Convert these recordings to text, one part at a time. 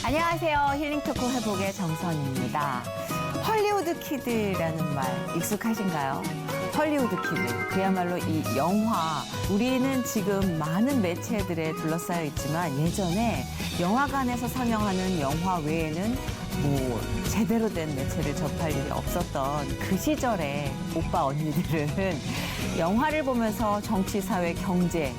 안녕하세요. 힐링토크 회복의 정선입니다. 헐리우드 키드라는 말 익숙하신가요? 헐리우드 키드, 그야말로 이 영화, 우리는 지금 많은 매체들에 둘러싸여 있지만 예전에 영화관에서 상영하는 영화 외에는 뭐 제대로 된 매체를 접할 일이 없었던 그 시절의 오빠 언니들은 영화를 보면서 정치, 사회, 경제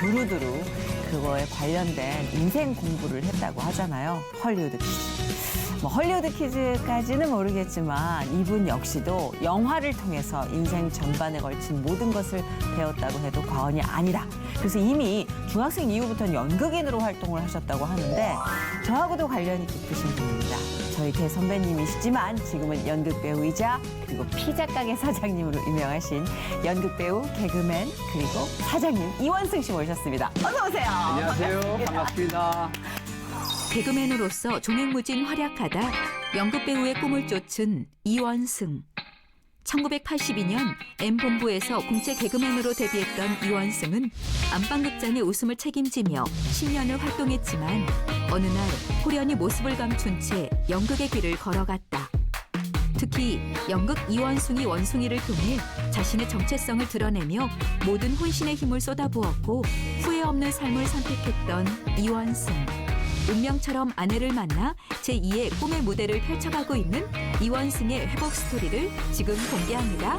두루두루 그거에 관련된 인생 공부를 했다고 하잖아요. 헐리우드 키즈. 뭐 헐리우드 키즈까지는 모르겠지만 이분 역시도 영화를 통해서 인생 전반에 걸친 모든 것을 배웠다고 해도 과언이 아니다. 그래서 이미 중학생 이후부터는 연극인으로 활동을 하셨다고 하는데 저하고도 관련이 깊으신 분입니다. 저희 대선배님이시지만 지금은 연극 배우이자 그리고 피자 가게 사장님으로 유명하신 연극 배우, 개그맨 그리고 사장님 이원승 씨 모셨습니다. 어서 오세요. 안녕하세요. 반갑습니다. 개그맨으로서 종횡무진 활약하다 연극 배우의 꿈을 쫓은 이원승. 1982년 M본부에서 공채 개그맨으로 데뷔했던 이원승은 안방극장의 웃음을 책임지며 10년을 활동했지만 어느 날 호련히 모습을 감춘 채 연극의 길을 걸어갔다. 특히 연극 이원숭이 원숭이를 통해 자신의 정체성을 드러내며 모든 혼신의 힘을 쏟아부었고 후회 없는 삶을 선택했던 이원승. 운명처럼 아내를 만나 제2의 꿈의 무대를 펼쳐가고 있는 이원승의 회복 스토리를 지금 공개합니다.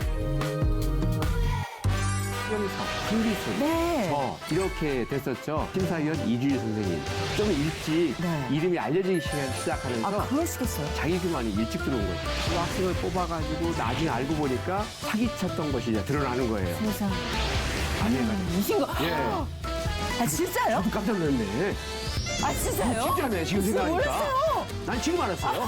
수영사, 한기순, 네. 저 이렇게 됐었죠. 심사위원 이주일 선생님. 좀 일찍 네. 이름이 알려지기 시작하면서 그러시겠어요. 자기 그만이 일찍 들어온 거죠. 그 학생을 뽑아가지고 나중에 알고 보니까 사기쳤던 것이 이제 드러나는 거예요. 세상. 아내가. 이신 거. 예. 아, 진짜요? 깜짝 놀랐네. 아, 진짜요? 진짜네, 지금 생각하니까. 몰랐어요. 난 지금 알았어요.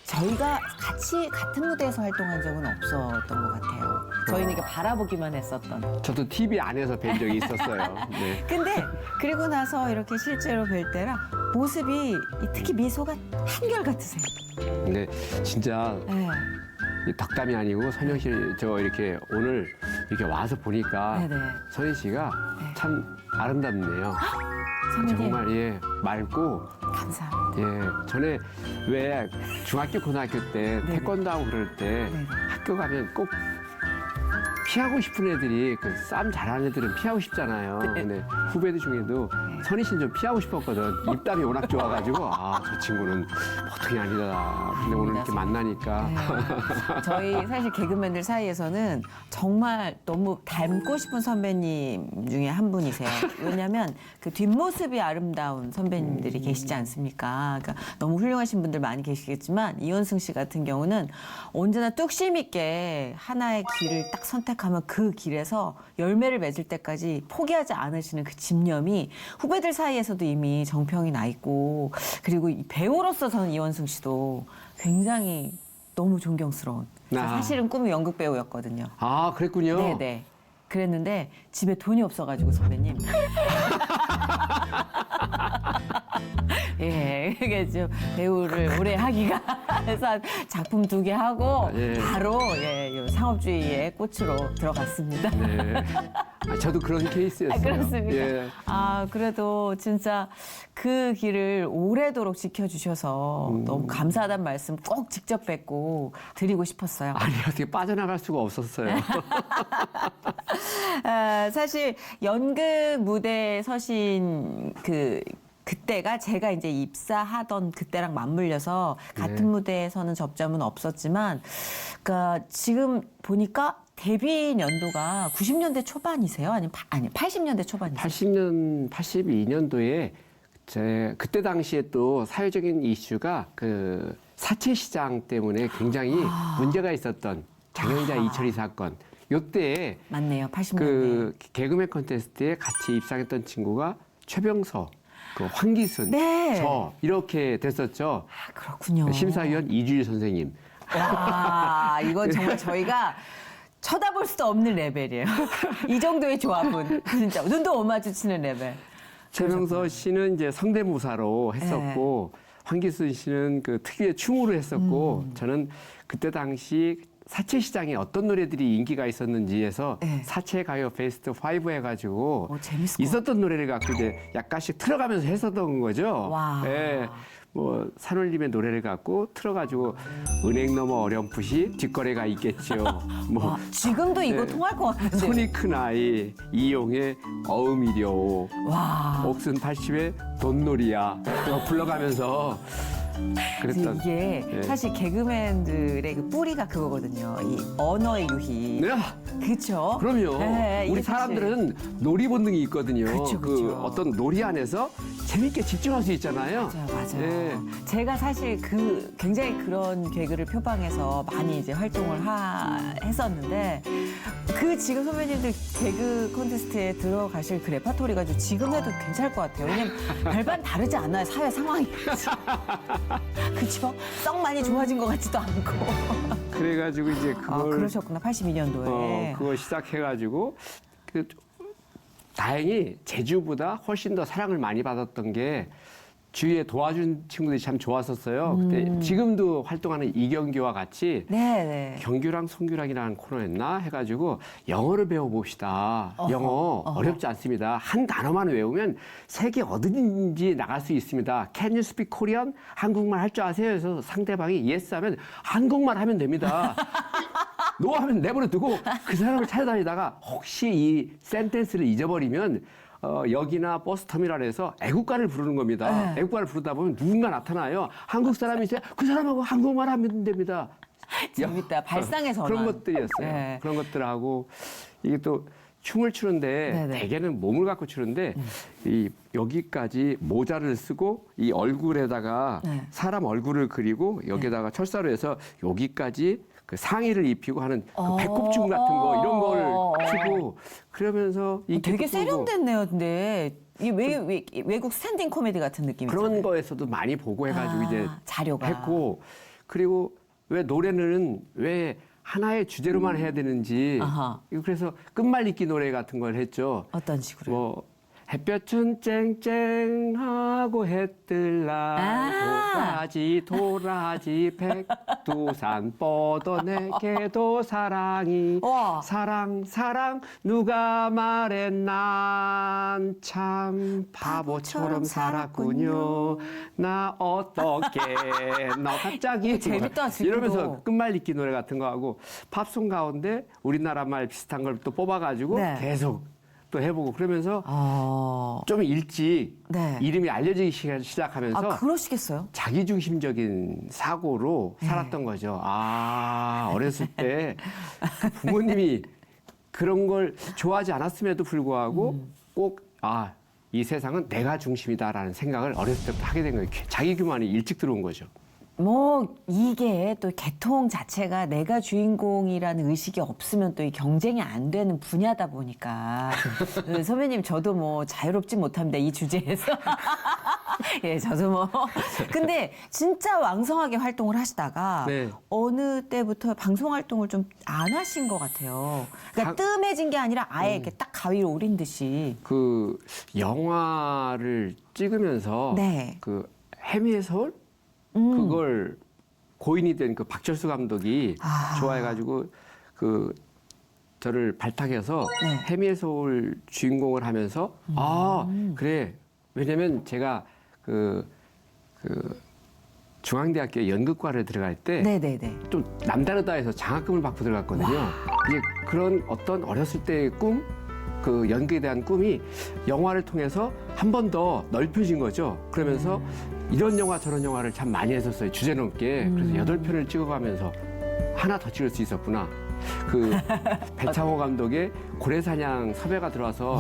저희가 같이 같은 무대에서 활동한 적은 없었던 것 같아요. 저희는 이렇게 바라보기만 했었던. 저도 TV 안에서 뵌 적이 있었어요. 네. 근데 그리고 나서 이렇게 실제로 뵐 때랑 모습이 특히 미소가 한결같으세요. 근데 진짜 네. 이 덕담이 아니고 선영 씨 저 이렇게 오늘 이렇게 와서 보니까 네네. 선희 씨가 네. 참 아름답네요. 선배님 정말 예 맑고 감사합니다. 예 전에 왜 중학교 고등학교 때 네네. 태권도 하고 그럴 때 네네. 학교 가면 꼭 피하고 싶은 애들이 그 싸움 잘하는 애들은 피하고 싶잖아요. 네. 근데 후배들 중에도 선희 씨는 좀 피하고 싶었거든. 입담이 워낙 좋아가지고 아 저 친구는 보통이 아니다. 근데 오늘 이렇게 만나니까 네. 저희 사실 개그맨들 사이에서는 정말 너무 닮고 싶은 선배님 중에 한 분이세요. 왜냐하면 그 뒷모습이 아름다운 선배님들이 계시지 않습니까? 그러니까 너무 훌륭하신 분들 많이 계시겠지만 이원승 씨 같은 경우는 언제나 뚝심 있게 하나의 길을 딱 선택하면 그 길에서 열매를 맺을 때까지 포기하지 않으시는 그 집념이 후배들 사이에서도 이미 정평이 나 있고 그리고 이 배우로서 저는 이원승 씨도 굉장히 너무 존경스러운. 아. 사실은 꿈이 연극 배우였거든요. 아 그랬군요. 네네. 그랬는데 집에 돈이 없어가지고 선배님. 예, 그게 좀 배우를 오래 하기가 해서 한 작품 2개 하고 예. 바로 예, 요 상업주의의 꽃으로 들어갔습니다. 네. 아, 저도 그런 케이스였어요. 아, 그렇습니까? 예. 아, 그래도 진짜 그 길을 오래도록 지켜주셔서 너무 감사하다는 말씀 꼭 직접 뵙고 드리고 싶었어요. 아니 어떻게 빠져나갈 수가 없었어요. 아, 사실 연극 무대에 서신 그때가 제가 이제 입사하던 그때랑 맞물려서 같은 네. 무대에서는 접점은 없었지만, 그러니까 지금 보니까 데뷔 연도가 90년대 초반이세요? 아니 80년대 초반이세요? 82년도에 그때 당시에 또 사회적인 이슈가 그 사채 시장 때문에 굉장히 문제가 있었던 장현자 이철희 사건. 요때 맞네요, 80년대. 그 개그맨 콘테스트에 같이 입상했던 친구가 최병서, 그 황기순, 네. 저 이렇게 됐었죠. 아, 그렇군요. 심사위원 이주일 선생님. 와, 이건 정말 저희가 쳐다볼 수도 없는 레벨이에요. 이 정도의 조합은 진짜 눈도 못 마주치는 레벨. 최병서 씨는 이제 성대모사로 했었고 황기순 씨는 그 특유의 춤으로 했었고 저는 그때 당시 사채 시장에 어떤 노래들이 인기가 있었는지 해서 네. 사채 가요 베스트 5 해가지고 재밌을 것 있었던 노래를 갖고 이제 약간씩 틀어가면서 했었던 거죠. 와. 예. 뭐 산울림의 노래를 갖고 틀어가지고 은행 너머 어렴풋이 뒷거래가 있겠죠. 뭐 와, 지금도 이거 네. 통할 것 같은데. 손이 큰 아이 이용의 어음이려 와. 옥슨 80의 돈놀이야 제가 불러가면서 그랬던 이게 네. 사실 개그맨들의 그 뿌리가 그거거든요. 이 언어의 유희. 네. 그렇죠. 그럼요. 네, 이게 우리 사람들은 놀이 본능이 있거든요. 그쵸, 그 그쵸. 어떤 놀이 안에서 재밌게 집중할 수 있잖아요. 맞아요. 네. 제가 사실 그 굉장히 그런 개그를 표방해서 많이 이제 활동을 했었는데 그 지금 선배님들 개그 콘테스트에 들어가실 그 레파토리가 좀 지금 해도 괜찮을 것 같아요. 왜냐면 별반 다르지 않아요. 사회 상황이. 그렇죠? 썩 많이 좋아진 것 같지도 않고. 그래가지고 이제 그걸 그러셨구나. 82년도에. 그거 시작해가지고 그 다행히 제주보다 훨씬 더 사랑을 많이 받았던 게 주위에 도와준 친구들이 참 좋았었어요. 그때 지금도 활동하는 이경규와 같이 네. 경규랑 송규랑이라는 코너였나 해가지고 영어를 배워봅시다. 영어 어렵지 않습니다. 한 단어만 외우면 세계 어디든지 나갈 수 있습니다. Can you speak Korean? 한국말 할 줄 아세요? 그래서 상대방이 yes 하면 한국말 하면 됩니다. 노 하면 내버려 두고 그 사람을 찾아다니다가 혹시 이 센텐스를 잊어버리면 역이나 버스 터미널에서 애국가를 부르는 겁니다. 네. 애국가를 부르다 보면 누군가 나타나요. 한국 사람이 있어요. 그 사람하고 한국말 하면 됩니다. 재밌다. 발상의 전환. 그런 것들이었어요. 네. 그런 것들하고 이게 또 춤을 추는데 네네. 대개는 몸을 갖고 추는데 이 여기까지 모자를 쓰고 이 얼굴에다가 네. 사람 얼굴을 그리고 여기다가 철사로 해서 여기까지 그 상의를 입히고 하는 그 배꼽춤 같은 거 이런 걸 추고 그러면서 인기도 되게 끌고 세련됐네요. 근데 이게 외국 스탠딩 코미디 같은 느낌이잖아요. 그런 거에서도 많이 보고 해가지고 이제 자료가. 했고 그리고 왜 노래는 왜 하나의 주제로만 해야 되는지 아하. 그래서 끝말잇기 노래 같은 걸 했죠. 어떤 식으로? 뭐 햇볕은 쨍쨍하고 해뜰라 도라지 도라지 백두산 뻗어내게도 사랑이 와. 사랑 사랑 누가 말해 난 참 바보처럼 살았군요 나 어떻게 너 갑자기 재밌다, 지금도. 이러면서 끝말잇기 노래 같은 거 하고 팝송 가운데 우리나라 말 비슷한 걸 또 뽑아가지고 네. 계속 또 해보고 그러면서 좀 일찍 네. 이름이 알려지기 시작하면서 그러시겠어요? 자기중심적인 사고로 살았던 거죠. 어렸을 때 부모님이 그런 걸 좋아하지 않았음에도 불구하고 꼭, 이 세상은 내가 중심이다라는 생각을 어렸을 때부터 하게 된 거예요. 자기 교만이 일찍 들어온 거죠. 뭐 이게 또 개통 자체가 내가 주인공이라는 의식이 없으면 또 이 경쟁이 안 되는 분야다 보니까 선배님 저도 뭐 자유롭지 못합니다 이 주제에서 예 저도 뭐 근데 진짜 왕성하게 활동을 하시다가 네. 어느 때부터 방송 활동을 좀 안 하신 것 같아요. 그러니까 뜸해진 게 아니라 아예 이렇게 딱 가위로 오린 듯이. 그 영화를 찍으면서 네. 그 해미의 서울 그걸 고인이 된 그 박철수 감독이 좋아해가지고 그 저를 발탁해서 네. 해미의 서울 주인공을 하면서 그래 왜냐면 제가 그 중앙대학교 연극과를 들어갈 때 네네네. 좀 남다르다 해서 장학금을 받고 들어갔거든요. 이제 그런 어떤 어렸을 때의 꿈, 그 연극에 대한 꿈이 영화를 통해서 한 번 더 넓혀진 거죠. 그러면서 이런 영화 저런 영화를 참 많이 했었어요. 주제 넘게. 그래서 8편을 찍어가면서 하나 더 찍을 수 있었구나. 그 배창호 감독의 고래사냥 섭외가 들어와서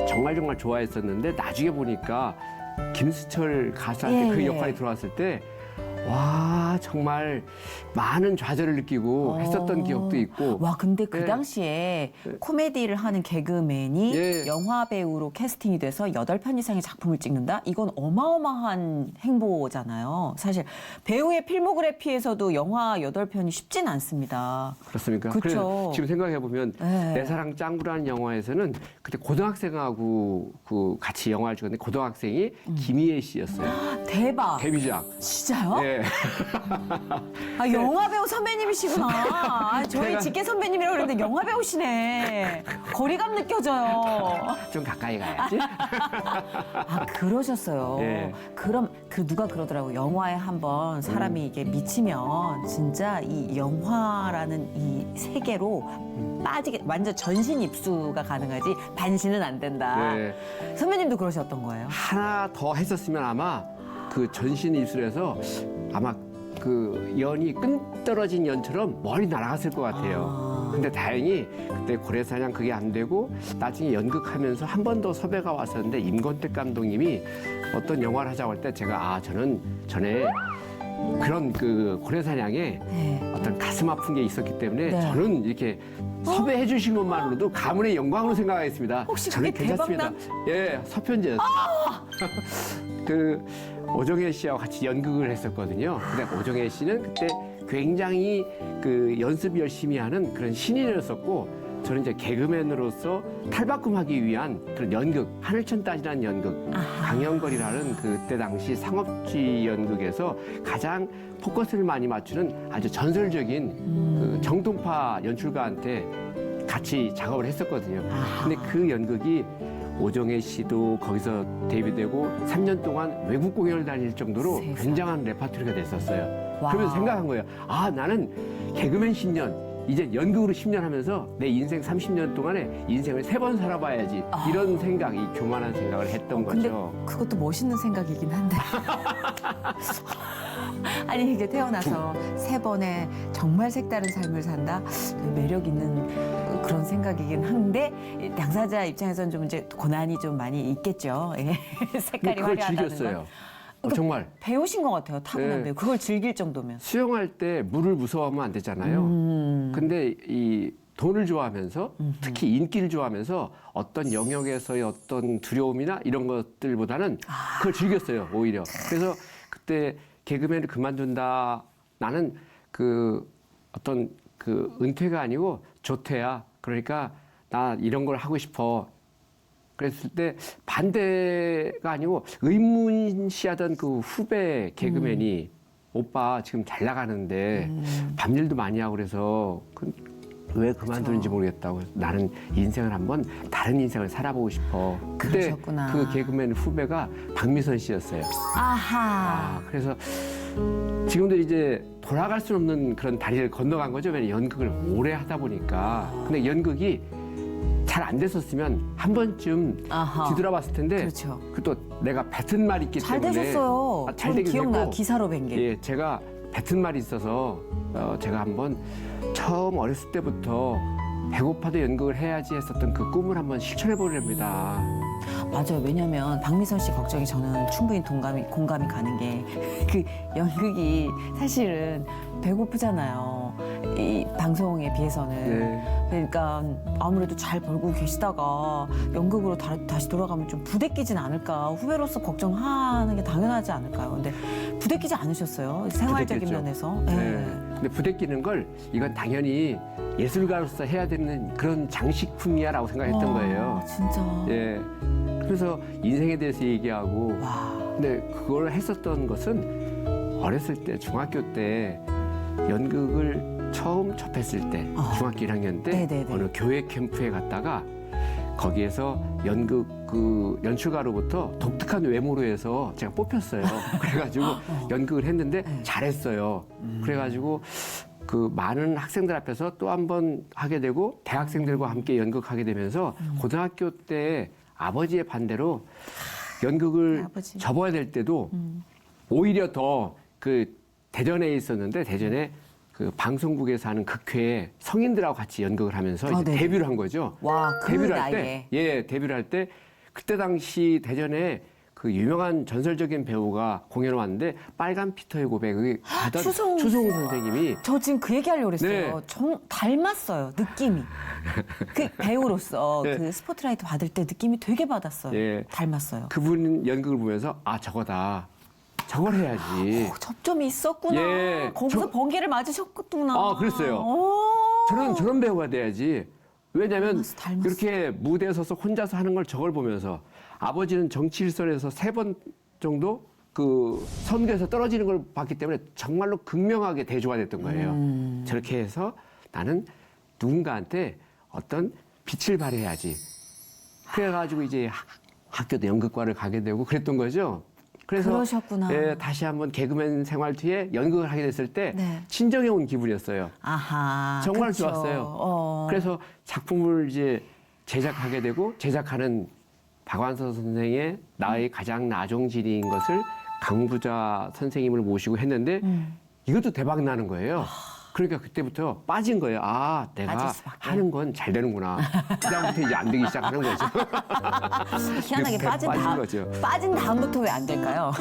정말 좋아했었는데 나중에 보니까 김수철 가수한테 그 역할이 들어왔을 때 와 정말 많은 좌절을 느끼고 했었던 기억도 있고 와 근데 그 네. 당시에 코미디를 하는 개그맨이 예. 영화 배우로 캐스팅이 돼서 8편 이상의 작품을 찍는다? 이건 어마어마한 행보잖아요. 사실 배우의 필모그래피에서도 영화 8편이 쉽진 않습니다. 그렇습니까? 그쵸. 그래서 지금 생각해 보면 네. 내 사랑 짱구라는 영화에서는 그때 고등학생하고 그 같이 영화를 찍었는데 고등학생이 김희애 씨였어요. 대박. 데뷔작. 진짜요? 예. 예. 아, 영화 배우 선배님이시구나. 아, 저희 제가- 직계 선배님이라고 그랬는데 영화 배우시네. 거리감 느껴져요. 좀 가까이 가야지. 아, 그러셨어요. 예. 그럼 누가 그러더라고. 영화에 한번 사람이 이게 미치면 진짜 이 영화라는 이 세계로 빠지게 완전 전신 입수가 가능하지 반신은 안 된다. 네. 선배님도 그러셨던 거예요? 하나 더 했었으면 아마 그 전신 입술에서 아마 그 연이 끈 떨어진 연처럼 멀리 날아갔을 것 같아요. 근데 다행히 그때 고래사냥 그게 안 되고 나중에 연극하면서 한 번 더 섭외가 왔었는데 임권택 감독님이 어떤 영화를 하자고 할 때 제가 저는 전에 그런 그 고래사냥에 네. 어떤 가슴 아픈 게 있었기 때문에 네. 저는 이렇게 섭외해 주신 것만으로도 가문의 영광으로 생각하겠습니다. 혹시 저는 그게 괜찮습니다. 예, 서편제였어요. 그 오정혜 씨하고 같이 연극을 했었거든요. 근데 오정혜 씨는 그때 굉장히 그 연습 열심히 하는 그런 신인이었었고 저는 이제 개그맨으로서 탈바꿈하기 위한 그런 연극, 하늘천 따지라는 연극, 강연걸이라는 그때 당시 상업주의 연극에서 가장 포커스를 많이 맞추는 아주 전설적인 그 정통파 연출가한테 같이 작업을 했었거든요. 근데 그 연극이 오정혜 씨도 거기서 데뷔되고 3년 동안 외국 공연을 다닐 정도로 세상에. 굉장한 레파토리가 됐었어요. 와우. 그러면서 생각한 거예요. 나는 개그맨 10년, 이제 연극으로 10년 하면서 내 인생 30년 동안에 인생을 3번 살아봐야지. 이런 생각, 이 교만한 생각을 했던 근데 거죠. 그것도 멋있는 생각이긴 한데. 아니, 이게 태어나서 3번의 정말 색다른 삶을 산다? 매력 있는 그런 생각이긴 한데, 당사자 입장에서는 좀 이제 고난이 좀 많이 있겠죠. 예. 근데 색깔이 그걸 화려하다는 즐겼어요. 건. 정말. 배우신 것 같아요, 타고난 네. 배우. 그걸 즐길 정도면. 수영할 때 물을 무서워하면 안 되잖아요. 근데 이 돈을 좋아하면서 특히 인기를 좋아하면서 어떤 영역에서의 어떤 두려움이나 이런 것들보다는 그걸 즐겼어요, 오히려. 그래서 그때 개그맨을 그만둔다. 나는 그 어떤 그 은퇴가 아니고 조퇴야. 그러니까 나 이런 걸 하고 싶어. 그랬을 때 반대가 아니고 의문시하던 그 후배 개그맨이 오빠 지금 잘 나가는데 밤일도 많이 하고 그래서 왜 그만두는지 모르겠다고. 나는 인생을 한번 다른 인생을 살아보고 싶어. 그때 그러셨구나. 그 개그맨 후배가 박미선 씨였어요. 아하. 그래서 지금도 이제 돌아갈 수 없는 그런 다리를 건너간 거죠. 왜냐면 연극을 오래 하다 보니까. 근데 연극이 잘 안 됐었으면 한 번쯤 아하. 뒤돌아봤을 텐데 그렇죠. 그 또 내가 뱉은 말이 있기 잘 때문에 되셨어요. 잘 전 되긴 기억나. 했고 기사로 뵌 게. 예, 제가 뱉은 말이 있어서 제가 한번 처음 어렸을 때부터 배고파도 연극을 해야지 했었던 그 꿈을 한번 실천해 보렵니다. 맞아요. 왜냐면 박미선 씨 걱정이 저는 충분히 공감이 가는 게 그 연극이 사실은 배고프잖아요. 이 방송에 비해서는. 네. 그러니까 아무래도 잘 벌고 계시다가 연극으로 다시 돌아가면 좀 부대끼진 않을까. 후배로서 걱정하는 게 당연하지 않을까요? 근데 부대끼지 않으셨어요. 생활적인 부대꼈죠. 면에서. 네. 네. 근데 부대끼는 걸 이건 당연히 예술가로서 해야 되는 그런 장식품이야라고 생각했던 거예요. 진짜. 예. 그래서 인생에 대해서 얘기하고 와. 근데 그걸 했었던 것은 어렸을 때 중학교 때 연극을 처음 접했을 때 중학교 1학년 때 네네네. 어느 교회 캠프에 갔다가 거기에서 연극 그 연출가로부터 독특한 외모로 해서 제가 뽑혔어요. 그래가지고 연극을 했는데 잘했어요. 그래가지고 그 많은 학생들 앞에서 또 한 번 하게 되고 대학생들과 함께 연극하게 되면서 고등학교 때 아버지의 반대로 연극을 아버지. 접어야 될 때도 오히려 더 그 대전에 있었는데 대전에 그 방송국에서 하는 극회에 성인들하고 같이 연극을 하면서 이제 네. 데뷔를 한 거죠. 와, 그 데뷔를 할 나이에. 때, 데뷔를 할 때 그때 당시 대전에 그 유명한 전설적인 배우가 공연을 왔는데 빨간 피터의 고백을 하던 추성훈 추성훈 선생님이 저 지금 그 얘기하려고 그랬어요. 네. 닮았어요, 느낌이. 그 배우로서 네. 그 스포트라이트 받을 때 느낌이 되게 받았어요. 예. 닮았어요. 그분 연극을 보면서 저거다. 저걸 해야지. 접점이 있었구나. 예. 거기서 번개를 맞으셨구나. 그랬어요. 오. 저런 배우가 돼야지. 왜냐하면 닮았어. 그렇게 무대에 서서 혼자서 하는 걸 저걸 보면서 아버지는 정치 일선에서 3번 정도 그 선교에서 떨어지는 걸 봤기 때문에 정말로 극명하게 대조가 됐던 거예요. 저렇게 해서 나는 누군가한테 어떤 빛을 발해야지. 그래가지고 이제 학교도 연극과를 가게 되고 그랬던 거죠. 그래서 그러셨구나. 예, 다시 한번 개그맨 생활 뒤에 연극을 하게 됐을 때 네. 친정에 온 기분이었어요. 아하. 정말 그쵸. 좋았어요. 그래서 작품을 이제 제작하게 되고 제작하는 박완서 선생의 나의 가장 나종지리인 것을 강부자 선생님을 모시고 했는데 이것도 대박 나는 거예요. 그러니까 그때부터 빠진 거예요. 아, 내가 빠질 수밖에. 하는 건 잘 되는구나. 그다음부터 이제 안 되기 시작하는 거죠. 희한하게 늪에 빠진 거죠. 빠진 다음부터 왜 안 될까요?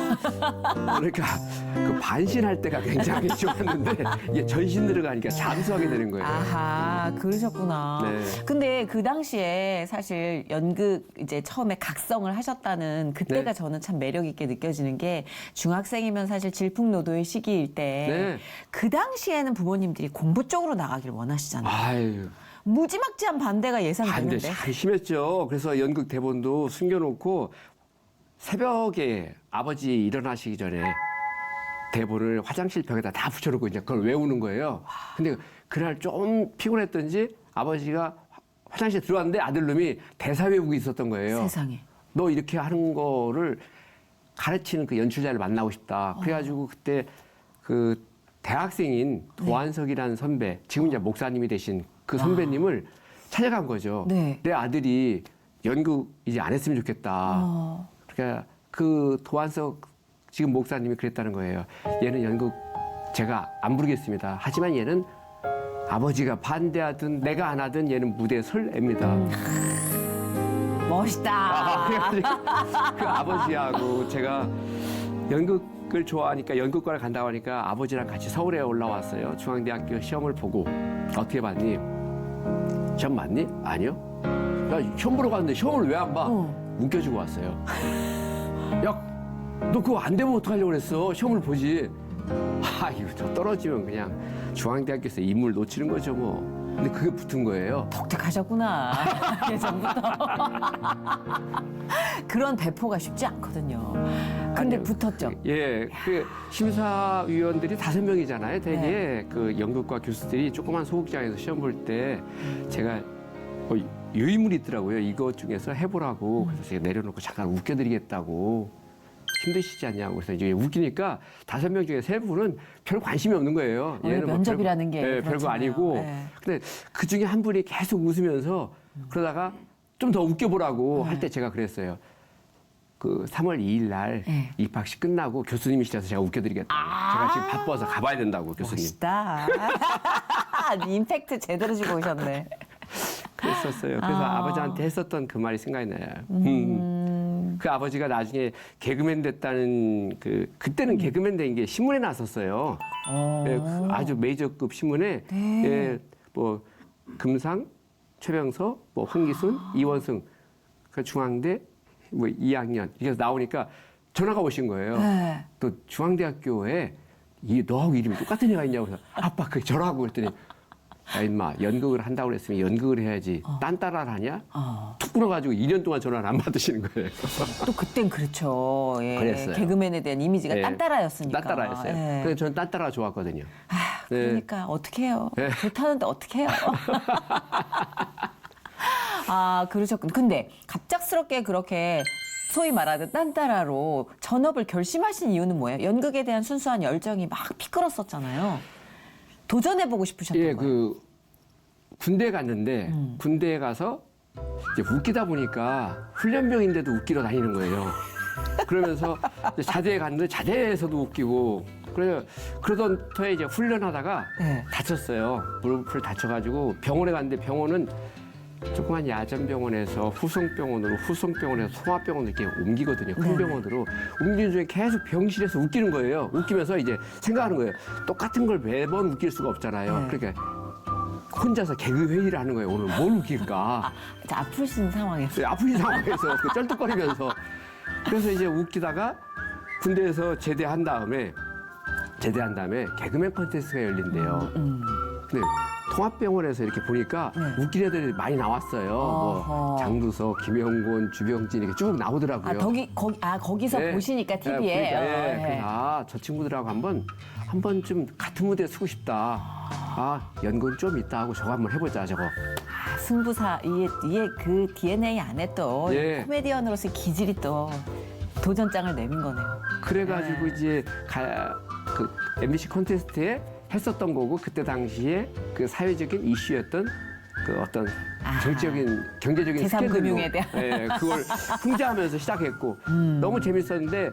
그러니까 그 반신할 때가 굉장히 좋았는데 이게 전신 들어가니까 잠수하게 되는 거예요. 아하, 그러셨구나. 네. 근데 그 당시에 사실 연극 이제 처음에 각성을 하셨다는 그때가 네. 저는 참 매력 있게 느껴지는 게 중학생이면 사실 질풍노도의 시기일 때 그 네. 당시에는 부모님들이 공부 쪽으로 나가길 원하시잖아요. 아유. 무지막지한 반대가 반대 예상되는데. 참 심했죠. 그래서 연극 대본도 숨겨놓고 새벽에 아버지 일어나시기 전에 대본을 화장실 벽에다 다 붙여놓고 이제 그걸 외우는 거예요. 근데 그날 좀 피곤했던지 아버지가 화장실 들어왔는데 아들놈이 대사 외우고 있었던 거예요. 세상에. 너 이렇게 하는 거를 가르치는 그 연출자를 만나고 싶다. 그래가지고 그때 그 대학생인 도한석이라는 선배, 지금 이제 목사님이 되신 그 선배님을 찾아간 거죠. 네. 내 아들이 연극 이제 안 했으면 좋겠다. 그러니까 그 도한석 지금 목사님이 그랬다는 거예요. 얘는 연극 제가 안 부르겠습니다. 하지만 얘는 아버지가 반대하든 내가 안 하든 얘는 무대에 설 애입니다. 멋있다. 그래가지고 그 아버지하고 제가 연극을 좋아하니까 연극과를 간다고 하니까 아버지랑 같이 서울에 올라왔어요. 중앙대학교 시험을 보고 어떻게 봤니? 시험 봤니? 아니요. 나 시험 보러 갔는데 시험을 왜 안 봐? 웃겨주고 왔어요. 야, 너 그거 안 되면 어떡하려고 그랬어? 시험을 보지. 아, 이거 저 떨어지면 그냥 중앙대학교에서 인물 놓치는 거죠, 뭐. 근데 그게 붙은 거예요. 독특하셨구나. 예전부터. 그런 배포가 쉽지 않거든요. 근데 아니요. 붙었죠. 예, 그 심사위원들이 5명이잖아요. 되게 그 연극과 교수들이 조그만 소극장에서 시험 볼 때 제가 유인물이 있더라고요. 이것 중에서 해보라고. 그래서 제가 내려놓고 잠깐 웃겨드리겠다고. 힘드시지 않냐고. 그래서 이제 웃기니까 5명 중에 3분은 별 관심이 없는 거예요. 원래 뭐 면접이라는 게 별거 그렇잖아요. 아니고. 네. 근데 그 중에 한 분이 계속 웃으면서 그러다가 좀 더 웃겨보라고 할 때 제가 그랬어요. 그 3월 2일 날 네. 입학식 끝나고 교수님이시라서 제가 웃겨드리겠다. 제가 지금 바빠서 가봐야 된다고 교수님. 멋있다. 임팩트 제대로 주고 오셨네. 그랬었어요. 그래서 아버지한테 했었던 그 말이 생각이 나요. 그 아버지가 나중에 개그맨 됐다는 그때는 개그맨 된 게 신문에 났었어요. 예, 그 아주 메이저급 신문에 네. 예, 뭐 금상, 최병서, 뭐 황기순, 이원승, 그 중앙대 뭐 2학년 이렇게 나오니까 전화가 오신 거예요. 네. 또 중앙대학교에 너하고 이름이 똑같은 애가 있냐고 해서 아빠 그 저라고 그랬더니 야 임마 연극을 한다고 그랬으면 연극을 해야지 딴 따라를 하냐? 툭 불어가지고 2년 동안 전화를 안 받으시는 거예요. 또 그땐 그렇죠. 예. 그랬어요. 개그맨에 대한 이미지가 예. 딴따라였으니까. 딴따라였어요. 예. 그래서 저는 딴따라가 좋았거든요. 아, 그러니까 어떻게 해요? 예. 좋다는데 어떻게 해요? 아, 그러셨군. 근데 갑작스럽게 그렇게 소위 말하는 딴따라로 전업을 결심하신 이유는 뭐예요? 연극에 대한 순수한 열정이 막 피끓었었잖아요. 도전해보고 싶으셨던 예, 거예요? 그 군대 갔는데 군대에 가서 이제 웃기다 보니까 훈련병인데도 웃기러 다니는 거예요. 그러면서 이제 자대에 갔는데 자대에서도 웃기고 그러던 터에 이제 훈련하다가 네. 다쳤어요. 무릎을 다쳐가지고 병원에 갔는데 병원은 조그만 야전병원에서 후송병원에서 통합병원으로 이렇게 옮기거든요. 큰 병원으로 옮기는 중에 계속 병실에서 웃기는 거예요. 웃기면서 이제 생각하는 거예요. 똑같은 걸 매번 웃길 수가 없잖아요. 네. 그러니까 혼자서 개그 회의를 하는 거예요. 오늘 뭘 웃길까? 아프신 상황에서. 아픈 상황에서 그 쩔뚝거리면서 그래서 이제 웃기다가 군대에서 제대한 다음에 개그맨 콘테스트가 열린대요. 근데 통합병원에서 이렇게 보니까 네. 웃긴 애들이 많이 나왔어요. 어허. 뭐 장두석, 김영곤, 주병진 이렇게 쭉 나오더라고요. 거기서 네. 보시니까 TV에. 저 친구들하고 한번 좀 같은 무대에 서고 싶다. 연근 좀 있다 하고 저거 한번 해보자, 저거. 승부사 이게 그 DNA 안에 또 예. 코미디언으로서의 기질이 또 도전장을 내민 거네요. 그래가지고 네. 이제 그 MBC 콘테스트에 했었던 거고 그때 당시에 그 사회적인 이슈였던 그 어떤 아하. 정치적인 경제적인 제3금융에 스캔들로, 대한. 예, 그걸 풍자하면서 시작했고 너무 재밌었는데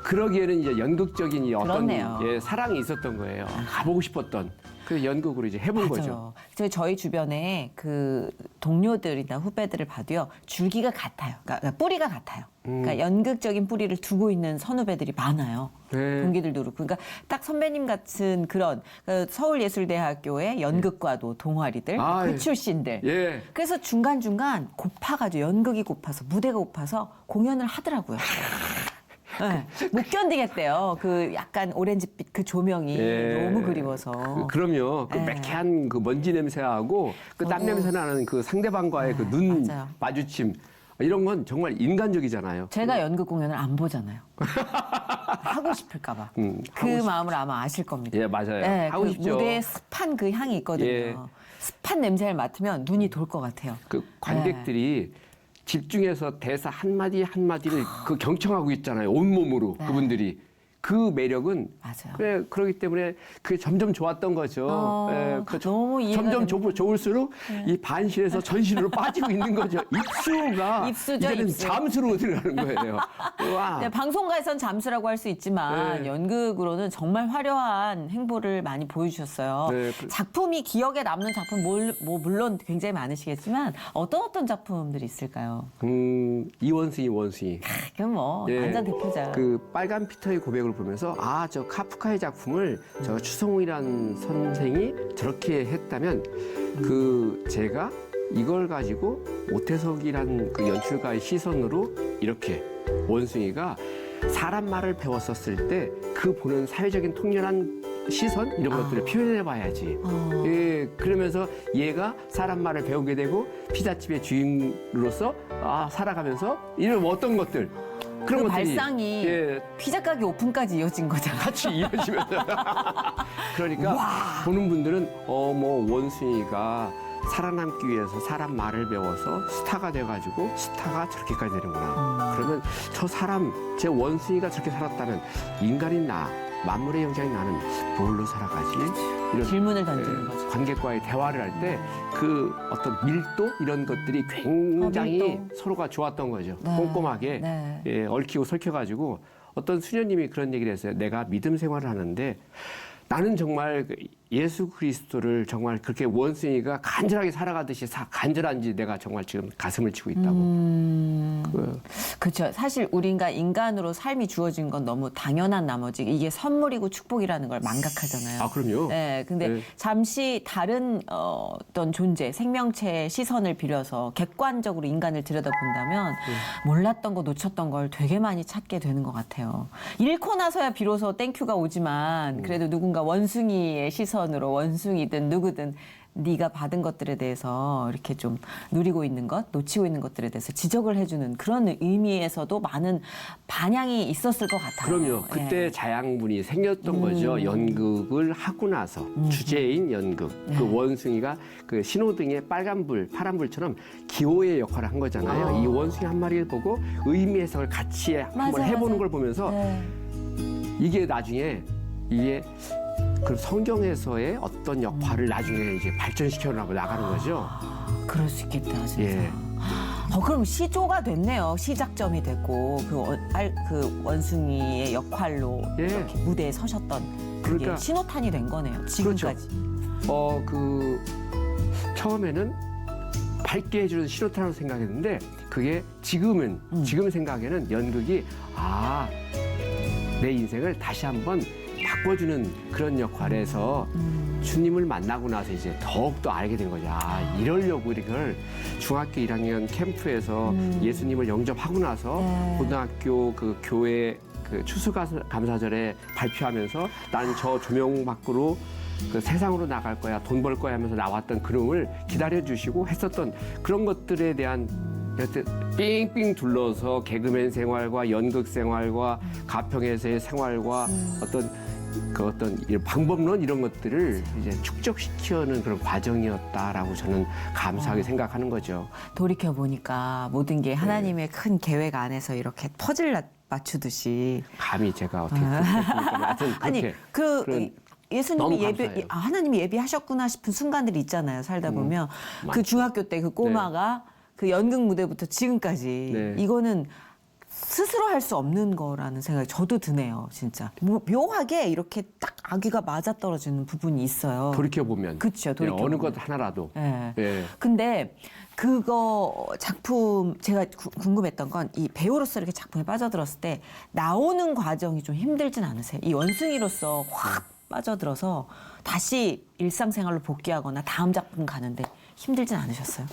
그러기에는 이제 연극적인 이 어떤 그렇네요. 사랑이 있었던 거예요. 가보고 싶었던. 그래서 연극으로 이제 해본 거죠. 맞아요. 저희 주변에 그 동료들이나 후배들을 봐도요, 줄기가 같아요. 그러니까 뿌리가 같아요. 그러니까 연극적인 뿌리를 두고 있는 선후배들이 많아요. 네. 동기들도 그렇고. 그러니까 딱 선배님 같은 그런 그 서울예술대학교의 연극과도 동아리들, 아, 그 예. 출신들. 예. 그래서 중간중간 고파가지고 연극이 고파서 무대가 고파서 공연을 하더라고요. 네, 못 견디겠대요. 그 약간 오렌지빛 그 조명이 예. 너무 그리워서. 그럼요. 그 예. 매캐한 그 먼지 냄새하고 그 땀 냄새 나는 그 상대방과의 그 눈 맞아요. 마주침 이런 건 정말 인간적이잖아요. 제가 연극 공연을 안 보잖아요. 하고 싶을까봐. 그 하고 마음을 아마 아실 겁니다. 예, 맞아요. 네, 하고 그 싶죠. 무대에 습한 그 향이 있거든요. 예. 습한 냄새를 맡으면 눈이 돌 것 같아요. 그 관객들이 집중해서 대사 한마디 한마디를 그 경청하고 있잖아요. 온몸으로 네. 그분들이. 그 매력은 맞아요. 그러기 때문에 그게 점점 좋았던 거죠. 너무 이해가 점점 됩니다. 좋을수록 이 반신에서 전신으로 빠지고 있는 거죠. 입수가 입수죠, 이제는 입수. 잠수로 들어가는 거예요. 와. 네, 방송가에선 잠수라고 할 수 있지만 네. 연극으로는 정말 화려한 행보를 많이 보여주셨어요. 네, 작품이 기억에 남는 작품 뭐 물론 굉장히 많으시겠지만 어떤 작품들이 있을까요? 이원승이 원숭이. 그건 뭐 예. 완전 대표자. 그 빨간 피터의 고백을 보면서 저 카프카의 작품을 저 추성훈이라는 선생이 저렇게 했다면 그 제가 이걸 가지고 오태석이라는 그 연출가의 시선으로 이렇게 원숭이가 사람 말을 배웠었을 때 그 보는 사회적인 통렬한 시선 이런 것들을 표현해봐야지. 예, 그러면서 얘가 사람 말을 배우게 되고 피자집의 주인으로서 살아가면서 이런 어떤 것들 그런 그 것들이 발상이 피자 가게 오픈까지 이어진 거잖아요. 같이 이어지면서 그러니까 보는 분들은 뭐 원숭이가 살아남기 위해서 사람 말을 배워서 스타가 돼가지고 스타가 저렇게까지 되는구나. 그러면 저 사람 제 원숭이가 저렇게 살았다면 인간인 나 만물의 영장인 나는 뭘로 살아가지? 이런 질문을 던지는 거죠. 관객과의 대화를 할 때 그 어떤 밀도 이런 것들이 굉장히 밀도. 서로가 좋았던 거죠. 네. 꼼꼼하게 네. 예, 얽히고 설켜가지고 어떤 수녀님이 그런 얘기를 했어요. 내가 믿음 생활을 하는데 나는 정말 예수 그리스도를 정말 그렇게 원숭이가 간절하게 살아가듯이 간절한지 내가 정말 지금 가슴을 치고 있다고. 그렇죠. 사실 우리가 인간으로 삶이 주어진 건 너무 당연한 나머지 이게 선물이고 축복이라는 걸 망각하잖아요. 아, 그럼요. 네, 근데 네. 잠시 다른 어떤 존재, 생명체의 시선을 빌려서 객관적으로 인간을 들여다본다면 몰랐던 거, 놓쳤던 걸 되게 많이 찾게 되는 것 같아요. 잃고 나서야 비로소 땡큐가 오지만 그래도 누군가 원숭이의 시선으로 원숭이든 누구든 네가 받은 것들에 대해서 이렇게 좀 누리고 있는 것, 놓치고 있는 것들에 대해서 지적을 해주는 그런 의미에서도 많은 반향이 있었을 것 같아요. 그럼요. 그때 예. 자양분이 생겼던 거죠. 연극을 하고 나서 주제인 연극. 네. 그 원숭이가 그 신호등의 빨간불, 파란불처럼 기호의 역할을 한 거잖아요. 이 원숭이 한 마리를 보고 의미 해석을 같이 한번 맞아, 해보는 맞아. 걸 보면서 네. 이게 나중에 그 성경에서의 어떤 역할을 나중에 이제 발전시켜 나가는 거죠. 그럴 수 있겠다, 진짜. 예. 그럼 시조가 됐네요. 시작점이 됐고 그 원숭이의 역할로 예. 이렇게 무대에 서셨던 그게 그러니까- 신호탄이 된 거네요. 지금까지. 처음에는 밝게 해주는 신호탄으로 생각했는데 그게 지금 생각에는 연극이 내 인생을 다시 한번 바꿔주는 그런 역할에서 주님을 만나고 나서 이제 더욱더 알게 된 거죠. 이러려고 이걸 중학교 1학년 캠프에서 예수님을 영접하고 나서 네. 고등학교 그 교회 그 추수감사절에 발표하면서 나는 저 조명 밖으로 그 세상으로 나갈 거야, 돈 벌 거야 하면서 나왔던 그놈을 기다려주시고 했었던 그런 것들에 대한 여튼 삥삥 둘러서 개그맨 생활과 연극 생활과 가평에서의 생활과 어떤 이런 방법론 이런 것들을 이제 축적시키는 그런 과정이었다라고 저는 감사하게 생각하는 거죠. 돌이켜 보니까 모든 게 하나님의 큰 계획 안에서 이렇게 퍼즐 맞추듯이. 감히 제가 어떻게 그렇습니까? 하여튼 아니 그렇게 그 그런- 예수님이 너무 감사해요. 하나님이 예비하셨구나 싶은 순간들이 있잖아요. 살다 보면 그 많죠. 중학교 때 그 꼬마가 그 연극 무대부터 지금까지 네. 이거는 스스로 할 수 없는 거라는 생각이 저도 드네요. 진짜 묘하게 이렇게 딱 아기가 맞아 떨어지는 부분이 있어요. 돌이켜 보면 그쵸, 돌이켜 어느 보면. 것 하나라도 예. 예. 근데 그거 작품 제가 궁금했던 건 이 배우로서 이렇게 작품에 빠져들었을 때 나오는 과정이 좀 힘들진 않으세요? 이 원숭이로서 확 빠져들어서 다시 일상생활로 복귀하거나 다음 작품 가는데 힘들진 않으셨어요?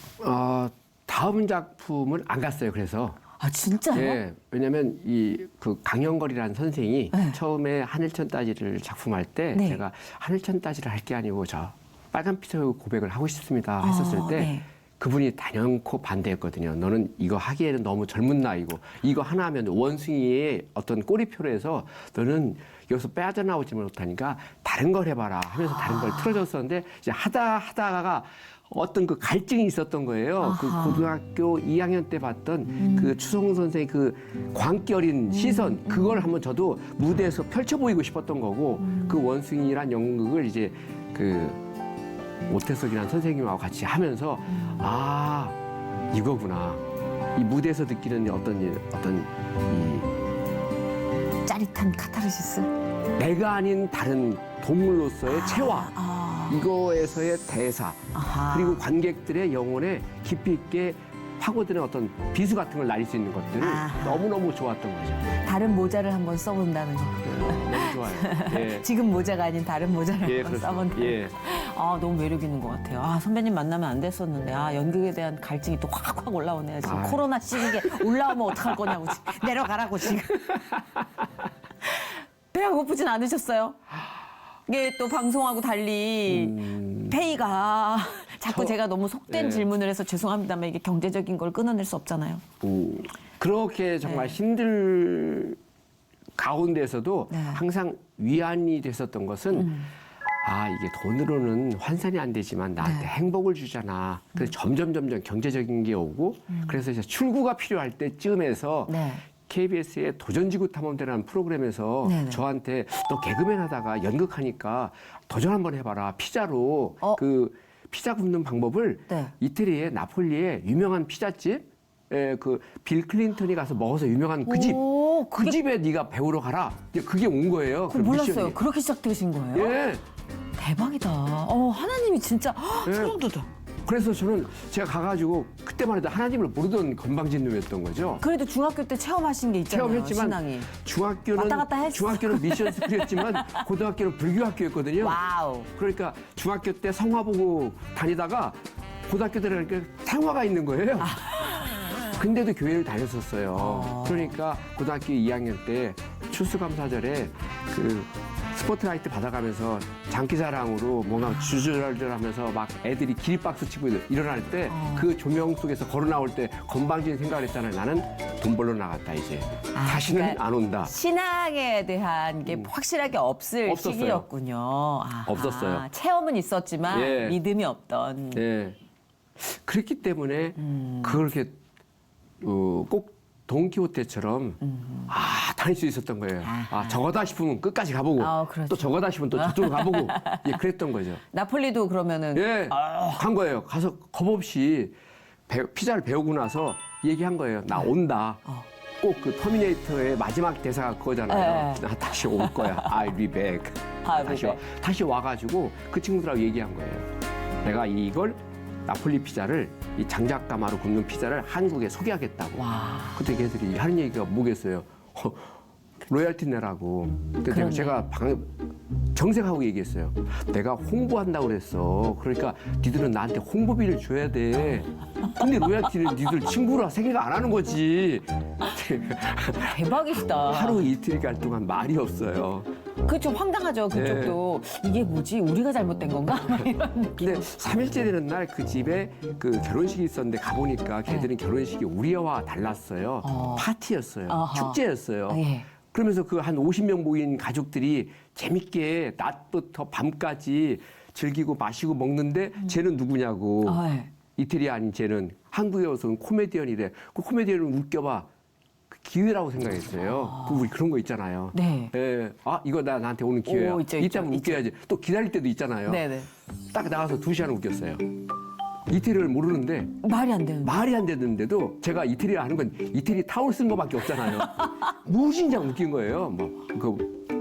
다음 작품을 안 갔어요. 그래서 아 진짜요? 예, 왜냐하면 이 그 강영걸이라는 선생이 네. 처음에 하늘천 따지를 작품할 때 네. 제가 하늘천 따지를 할 게 아니고 저 빨간 피터 고백을 하고 싶습니다 했었을 때 네. 그분이 단연코 반대했거든요. 너는 이거 하기에는 너무 젊은 나이고 이거 하나 하면 원숭이의 어떤 꼬리표로 해서 너는 여기서 빠져나오지 못하니까 다른 걸 해봐라 하면서 다른 걸 틀어줬었는데 이제 하다가 어떤 그 갈증이 있었던 거예요. 아하. 그 고등학교 2학년 때 봤던 그 추성훈 선생의 그 광기 어린 시선 그걸 한번 저도 무대에서 펼쳐 보이고 싶었던 거고 그 원숭이란 연극을 이제 그 오태석이라는 선생님하고 같이 하면서 아 이거구나 이 무대에서 느끼는 어떤 짜릿한 카타르시스? 내가 아닌 다른 동물로서의 체화 이거에서의 대사 아하. 그리고 관객들의 영혼에 깊이 있게 파고드는 어떤 비수 같은 걸 날릴 수 있는 것들을 아하. 너무너무 좋았던 거죠. 다른 모자를 한번 써본다는 거. 너무 좋아요. 예. 지금 모자가 아닌 다른 모자를 예, 한번 그렇습니다. 써본다. 예. 아 너무 매력 있는 것 같아요. 아 선배님 만나면 안 됐었는데 아 연극에 대한 갈증이 또 확확 올라오네요. 지금 아유. 코로나 시기에 올라오면 어떡할 거냐고 지금. 내려가라고 지금. 배가 고프진 않으셨어요? 이게 또 방송하고 달리 페이가 자꾸 제가 너무 속된 네. 질문을 해서 죄송합니다만 이게 경제적인 걸 끊어낼 수 없잖아요. 그렇게 정말 네. 힘들 가운데서도 네. 항상 위안이 됐었던 것은 아 이게 돈으로는 환산이 안 되지만 나한테 네. 행복을 주잖아. 그래서 점점 경제적인 게 오고 그래서 이제 출구가 필요할 때쯤에서 네. KBS의 도전지구 탐험대라는 프로그램에서 네네. 저한테 너 개그맨 하다가 연극하니까 도전 한번 해봐라. 피자로 그 피자 굽는 방법을 네. 이태리의 나폴리의 유명한 피자집 그 빌 클린턴이 가서 먹어서 유명한 그 집. 오, 그 집에 네가 배우러 가라. 이제 그게 온 거예요. 그거 그 몰랐어요. 미션이. 그렇게 시작되신 거예요? 예. 대박이다. 하나님이 진짜 예. 소름 돋아. 그래서 저는 제가 가가지고 그때만 해도 하나님을 모르던 건방진 놈이었던 거죠. 그래도 중학교 때 체험하신 게 있잖아요. 체험했지만 신앙이. 중학교는 왔다 갔다 했어. 중학교는 미션 스쿨이었지만 고등학교는 불교 학교였거든요. 와우. 그러니까 중학교 때 성화 보고 다니다가 고등학교 들어가니까 성화가 있는 거예요. 근데도 교회를 다녔었어요. 그러니까 고등학교 2학년 때 추수감사절에 그 스포트라이트 받아가면서 장기자랑으로 뭔가 주저절절하면서 막 애들이 기립박수 치고 일어날 때 그 조명 속에서 걸어 나올 때 건방진 생각을 했잖아요. 나는 돈 벌러 나갔다 이제. 다시는 그러니까 안 온다. 신앙에 대한 게 확실하게 없을 없었어요. 시기였군요. 아하. 없었어요. 체험은 있었지만 예. 믿음이 없던. 네. 그렇기 때문에 그렇게 꼭 돈키호테처럼 다닐 수 있었던 거예요. 아하. 저거다 싶으면 끝까지 가보고 그렇죠. 또 저거다 싶으면 또 저쪽으로 가보고 예, 그랬던 거죠. 나폴리도 그러면은 예, 간 거예요. 가서 겁 없이 피자를 배우고 나서 얘기한 거예요. 나 온다. 꼭 그 터미네이터의 마지막 대사가 그거잖아요. 예. 나 다시 올 거야. I'll be back. I'll be back. 다시 와가지고 그 친구들하고 얘기한 거예요. 내가 이걸 나폴리 피자를 이 장작가마로 굽는 피자를 한국에 소개하겠다고. 와. 그때 걔들이 하는 얘기가 뭐겠어요? 로열티 내라고. 그때 그러네. 제가 정색하고 얘기했어요. 내가 홍보한다고 그랬어. 그러니까 니들은 나한테 홍보비를 줘야 돼. 근데 로열티는 니들 친구라 생각 안 하는 거지. 대박이시다. 하루 이틀 갈 동안 말이 없어요. 그 좀 황당하죠. 그쪽도 이게 뭐지? 우리가 잘못된 건가? 막 이런 느낌. 근데 3일째 되는 날 그 집에 그 결혼식이 있었는데 가보니까 걔들은 결혼식이 우리와 달랐어요. 파티였어요. 어허. 축제였어요. 예. 그러면서 그 한 50명 모인 가족들이 재밌게 낮부터 밤까지 즐기고 마시고 먹는데 쟤는 누구냐고. 예. 이태리 아닌 쟤는 한국에 와서 온 코미디언이래. 그 코미디언은 웃겨봐. 그 기회라고 생각했어요. 우리 그런 거 있잖아요. 네. 예. 아, 이거 나한테 오는 기회야. 오, 있죠, 이때 있죠, 한번 있죠. 웃겨야지. 또 기다릴 때도 있잖아요. 네네. 딱 나가서 2시간 웃겼어요. 이태리를 모르는데 말이 안 되는. 말이 안 되는데도 제가 이태리 아는 건 이태리 타올 쓴 거밖에 없잖아요. 무진장 웃긴 거예요.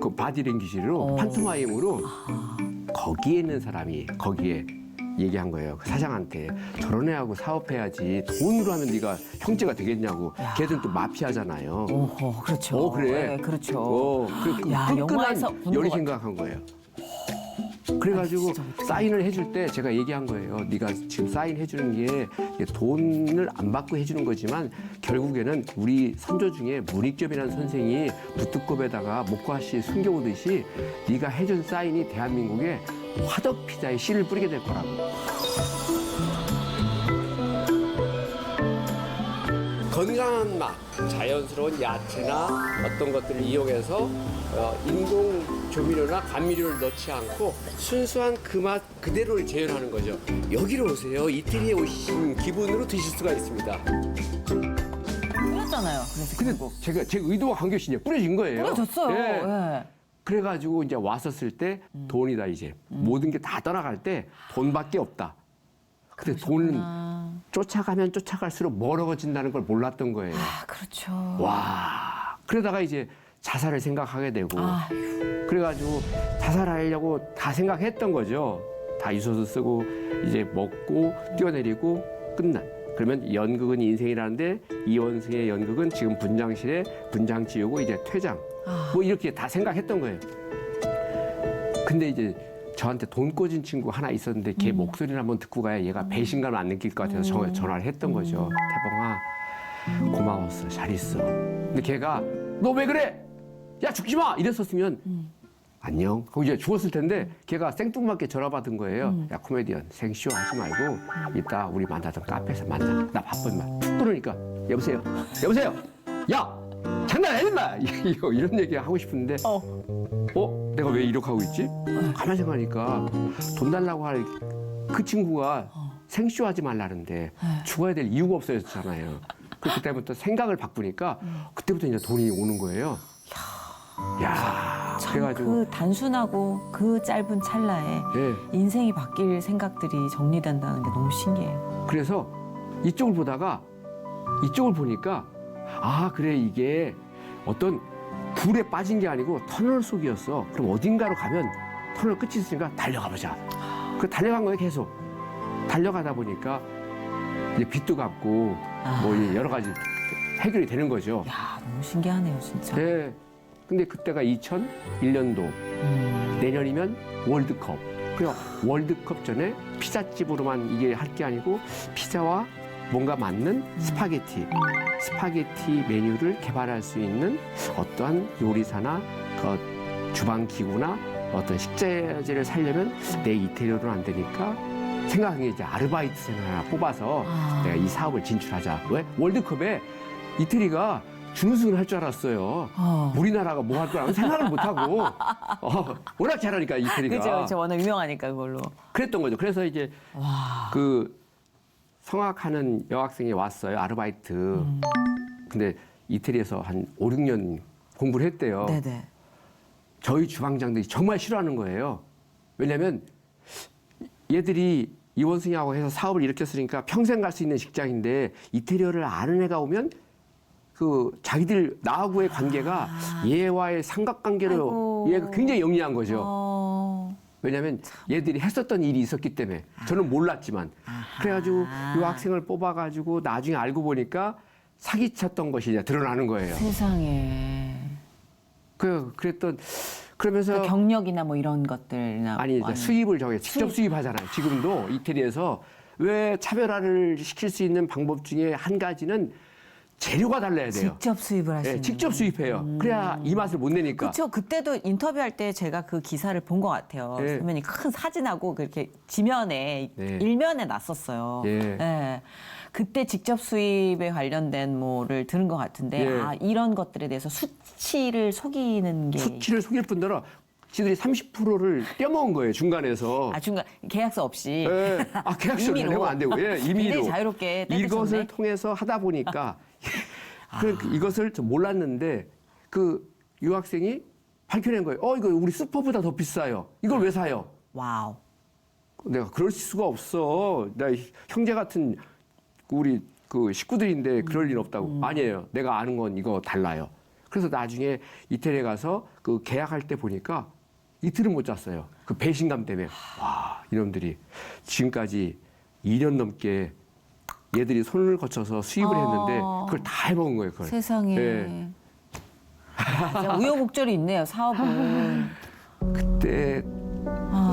그 바디랭귀지로 판토마임으로 거기에 있는 사람이 거기에 얘기한 거예요. 그 사장한테 저런 애하고 사업해야지 돈으로 하면 네가 형제가 되겠냐고. 걔들은 또 마피아잖아요. 오호, 그렇죠. 그래. 네, 그렇죠. 그 야, 영화에서 본 끈끈한 열이 것 생각한 거예요. 그래가지고 진짜 어떡해. 사인을 해줄 때 제가 얘기한 거예요. 네가 지금 사인 해주는 게 돈을 안 받고 해주는 거지만 결국에는 우리 선조 중에 문익점이라는 선생이 부뚜껑에다가 목화씨 숨겨오듯이 네가 해준 사인이 대한민국에 화덕 피자에 씨를 뿌리게 될 거라고. 건강한 맛, 자연스러운 야채나 어떤 것들을 이용해서 인공 조미료나 감미료를 넣지 않고 순수한 그 맛 그대로를 재현하는 거죠. 여기로 오세요. 이태리에 오신 기분으로 드실 수가 있습니다. 뿌렸잖아요. 그래서 근데 결국. 제 의도와 관계없이 이제 뿌려진 거예요. 뿌려졌어요. 예. 예. 그래가지고 이제 왔었을 때 돈이다 이제. 모든 게 다 떠나갈 때 돈밖에 없다. 근데 돈은 쫓아가면 쫓아갈수록 멀어진다는 걸 몰랐던 거예요. 아, 그렇죠. 와. 그러다가 이제 자살을 생각하게 되고. 아휴. 그래가지고 자살하려고 다 생각했던 거죠. 다 유서도 쓰고 이제 먹고 뛰어내리고 끝난. 그러면 연극은 인생이라는데 이원승의 연극은 지금 분장실에 분장 지우고 이제 퇴장. 뭐 이렇게 다 생각했던 거예요. 근데 이제 저한테 돈 꽂은 친구 하나 있었는데 걔 목소리를 한번 듣고 가야 얘가 배신감을 안 느낄 것 같아서 전화를 했던 거죠. 태봉아 고마웠어. 잘 있어. 근데 걔가 너 왜 그래? 야 죽지 마! 이랬었으면 안녕 하고 이제 죽었을 텐데 걔가 생뚱맞게 전화 받은 거예요. 야 코미디언 생쇼 하지 말고 이따 우리 만나던 카페에서 만나. 나 바쁜 말. 그러니까 여보세요? 여보세요? 야! 장난 아니다! 이런 얘기 하고 싶은데 내가 왜 이렇게 하고 있지? 가만히 생각하니까 돈 달라고 할 그 친구가 생쇼 하지 말라는데 죽어야 될 이유가 없어졌잖아요. 그때부터 생각을 바꾸니까 그때부터 이제 돈이 오는 거예요. 야, 참 그래가지고 그 단순하고 그 짧은 찰나에 예. 인생이 바뀔 생각들이 정리된다는 게 너무 신기해요. 그래서 이쪽을 보다가 이쪽을 보니까 아 그래 이게 어떤 불에 빠진 게 아니고 터널 속이었어. 그럼 어딘가로 가면 터널 끝이 있으니까 달려가 보자. 그 달려간 거예요 계속. 달려가다 보니까 이제 빚도 갚고 뭐 여러 가지 해결이 되는 거죠. 야, 너무 신기하네요, 진짜. 네. 근데 그때가 2001년도 내년이면 월드컵. 그래서 월드컵 전에 피자집으로만 이게 할 게 아니고 피자와 뭔가 맞는 스파게티 메뉴를 개발할 수 있는 어떠한 요리사나 그 주방 기구나 어떤 식자재를 살려면 내 이태리어로는 안 되니까 생각한 게 이제 아르바이트생을 하나 뽑아서 내가 이 사업을 진출하자. 왜? 월드컵에 이태리가 준우승을 할 줄 알았어요. 우리나라가 뭐 할 거라고 생각을 못하고 워낙 잘하니까 이태리가. 그렇죠. 워낙 유명하니까 그걸로. 그랬던 거죠. 그래서 이제 그 성악하는 여학생이 왔어요. 아르바이트. 근데 이태리에서 한 5, 6년 공부를 했대요. 네네. 저희 주방장들이 정말 싫어하는 거예요. 왜냐면 얘들이 이원승이하고 해서 사업을 일으켰으니까 평생 갈 수 있는 직장인데 이태리어를 아는 애가 오면 그 자기들 나하고의 관계가 얘와의 삼각관계로 아이고. 얘가 굉장히 영리한 거죠. 왜냐하면 얘들이 했었던 일이 있었기 때문에 저는 몰랐지만 그래가지고 이 학생을 뽑아가지고 나중에 알고 보니까 사기쳤던 것이 이제 드러나는 거예요. 세상에. 그랬던 그러면서 그러니까 경력이나 뭐 이런 것들이나 아니 뭐 이제 수입을 직접 수입하잖아요. 지금도 이태리에서 왜 차별화를 시킬 수 있는 방법 중에 한 가지는 재료가 달라야 돼요. 직접 수입을 하시는. 예, 직접 수입해요. 그래야 이 맛을 못 내니까. 그렇죠. 그때도 인터뷰할 때 제가 그 기사를 본 것 같아요. 예. 선배님 큰 사진하고 그렇게 지면에 네. 일면에 났었어요. 예. 예. 그때 직접 수입에 관련된 뭐를 들은 것 같은데 예. 아 이런 것들에 대해서 수치를 속이는 게 수치를 속일 뿐더러 지들이 30%를 떼먹은 거예요, 중간에서. 중간 계약서 없이 예. 아, 계약서를 임의로. 내면 안 되고, 예, 임의로. 굉장히 자유롭게 떼드셨네. 이것을 통해서 하다 보니까 이것을 좀 몰랐는데 그 유학생이 밝혀낸 거예요. 이거 우리 슈퍼보다 더 비싸요. 이걸 왜 사요? 와우. 내가 그럴 수가 없어. 나 형제 같은 우리 그 식구들인데 그럴 일 없다고. 아니에요. 내가 아는 건 이거 달라요. 그래서 나중에 이태리에 가서 그 계약할 때 보니까 이틀은 못 잤어요. 그 배신감 때문에. 와, 이놈들이 지금까지 2년 넘게 얘들이 손을 거쳐서 수입을 했는데 그걸 다 해먹은 거예요. 그걸. 세상에. 예. 진짜 우여곡절이 있네요, 사업은. 그때 아,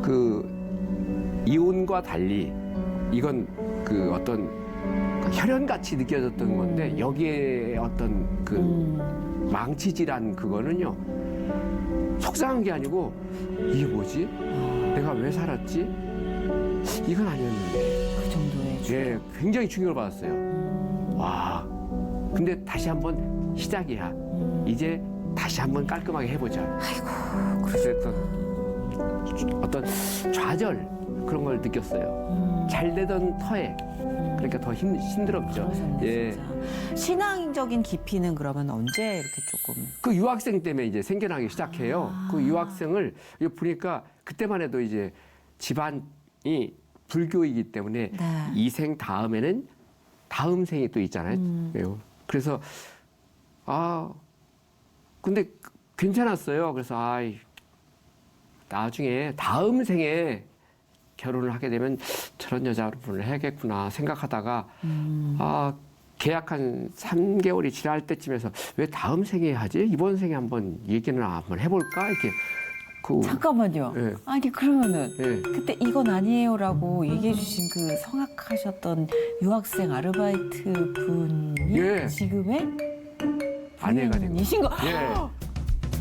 그 이혼과 달리 이건 그 어떤 혈연같이 느껴졌던 건데 여기에 어떤 그 망치질한 그거는요 속상한 게 아니고 이게 뭐지? 내가 왜 살았지? 이건 아니었는데 그 정도의 예, 굉장히 충격을 받았어요. 와, 근데 다시 한번 시작이야. 이제 다시 한번 깔끔하게 해보자. 아이고, 그랬던 어떤 좌절 그런 걸 느꼈어요. 잘 되던 터에 그러니까 더 힘들었죠. 그러셨네, 예, 진짜. 신앙적인 깊이는 그러면 언제 이렇게 조금 그 유학생 때문에 이제 생겨나기 시작해요. 그 유학생을 이거 보니까 그때만 해도 이제 집안이 불교이기 때문에 네. 이 생 다음에는 다음 생이 또 있잖아요. 그래서 근데 괜찮았어요. 그래서 나중에 다음 생에 결혼을 하게 되면 저런 여자분을 해야겠구나 생각하다가 계약 한 3개월이 지날 때쯤에서 왜 다음 생에 하지? 이번 생에 한번 얘기는 한번 해볼까? 이렇게 잠깐만요. 예. 아니 그러면은 예. 그때 이건 아니에요라고 얘기해 주신 그 성악하셨던 유학생 아르바이트 분이 예. 지금의 아내가 된 이신 거. 예.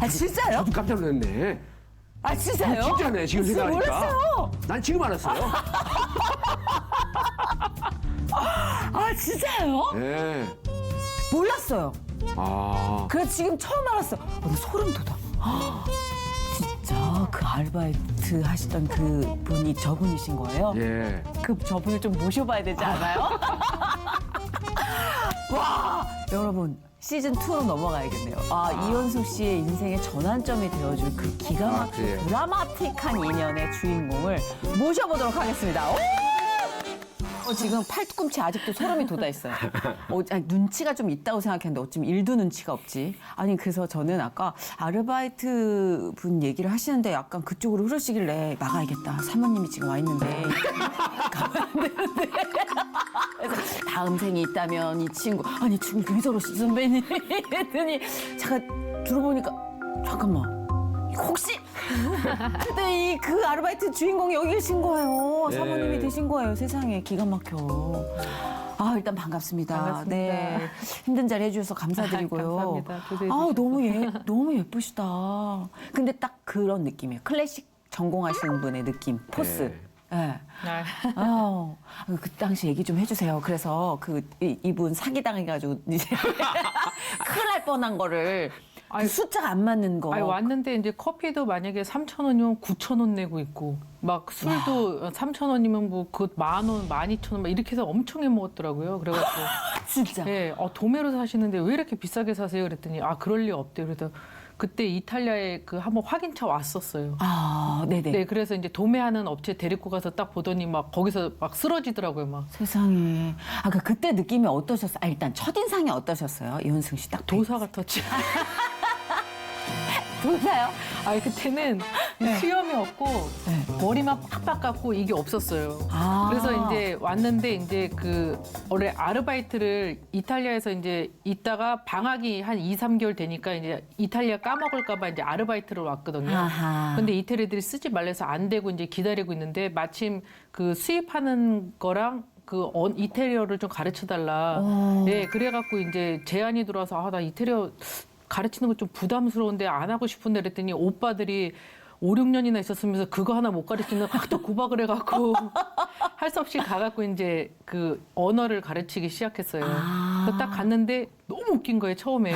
아 진짜요? 저도 깜짝 놀랐네. 아 진짜요? 진짜네. 지금 진짜 생각하니까. 몰랐어요. 난 지금 알았어요. 아 진짜요? 예. 몰랐어요. 그래서 지금 처음 알았어. 나 소름 돋아. 진짜 그 아르바이트 하시던 그 분이 저분이신 거예요? 예. 그 저분을 좀 모셔봐야 되지 않아요? 와 여러분 시즌 2로 넘어가야겠네요. 이현숙 씨의 인생의 전환점이 되어줄 그 기가 막힌 그래요. 드라마틱한 인연의 주인공을 모셔보도록 하겠습니다. 지금 팔꿈치 아직도 소름이 돋아 있어요. 눈치가 좀 있다고 생각했는데 어쩜 일도 눈치가 없지. 아니 그래서 저는 아까 아르바이트 분 얘기를 하시는데 약간 그쪽으로 흐르시길래 나가야겠다. 사모님이 지금 와 있는데 가면 안 되는데. 그래서 다음 생이 있다면 이 친구 아니 지금 왜 저러시지 선배님 했더니 제가 들어보니까 잠깐만. 혹시 그때 그 아르바이트 주인공이 여기 계신 거예요. 네. 사모님이 되신 거예요. 세상에 기가 막혀. 일단 반갑습니다. 반갑습니다. 네. 힘든 자리 해주셔서 감사드리고요. 감사합니다. 초대해 너무 예쁘시다. 근데 딱 그런 느낌이에요. 클래식 전공하시는 분의 느낌, 포스. 네. 그 당시 얘기 좀 해주세요. 그래서 이분 사기당해가지고 이제 큰일 날 뻔한 거를 그 숫자가 안 맞는 거. 왔는데 이제 커피도 만약에 3,000원이면 9,000원 내고 있고 막 술도 3,000원이면 뭐 그 10,000원, 12,000원 막 이렇게 해서 엄청 해 먹었더라고요. 그래가지고 진짜. 예, 도매로 사시는데 왜 이렇게 비싸게 사세요? 그랬더니 그럴 리 없대요. 그래서 그때 이탈리아에 한번 확인차 왔었어요. 네네. 네, 그래서 이제 도매하는 업체 데리고 가서 딱 보더니 막 거기서 막 쓰러지더라고요, 막. 세상에. 그때 느낌이 어떠셨어요? 일단 첫인상이 어떠셨어요? 이현승 씨 딱. 도사 같았지. 도사요? 그때는 수염이 없고 머리만 팍팍 깎고 이게 없었어요. 그래서 이제 왔는데 이제 원래 아르바이트를 이탈리아에서 이제 있다가 방학이 한 2, 3개월 되니까 이제 이탈리아 까먹을까봐 이제 아르바이트를 왔거든요. 근데 이태리 애들이 쓰지 말래서 안 되고 이제 기다리고 있는데 마침 그 수입하는 거랑 이태리어를 좀 가르쳐 달라. 예, 그래갖고 이제 제안이 들어와서 나 이태리어 가르치는 거 좀 부담스러운데 안 하고 싶은데 그랬더니 오빠들이 5, 6년이나 있었으면서 그거 하나 못 가르치는 확 또 구박을 해갖고 할 수 없이 가갖고 이제 그 언어를 가르치기 시작했어요. 그래서 딱 갔는데 너무 웃긴 거예요, 처음에.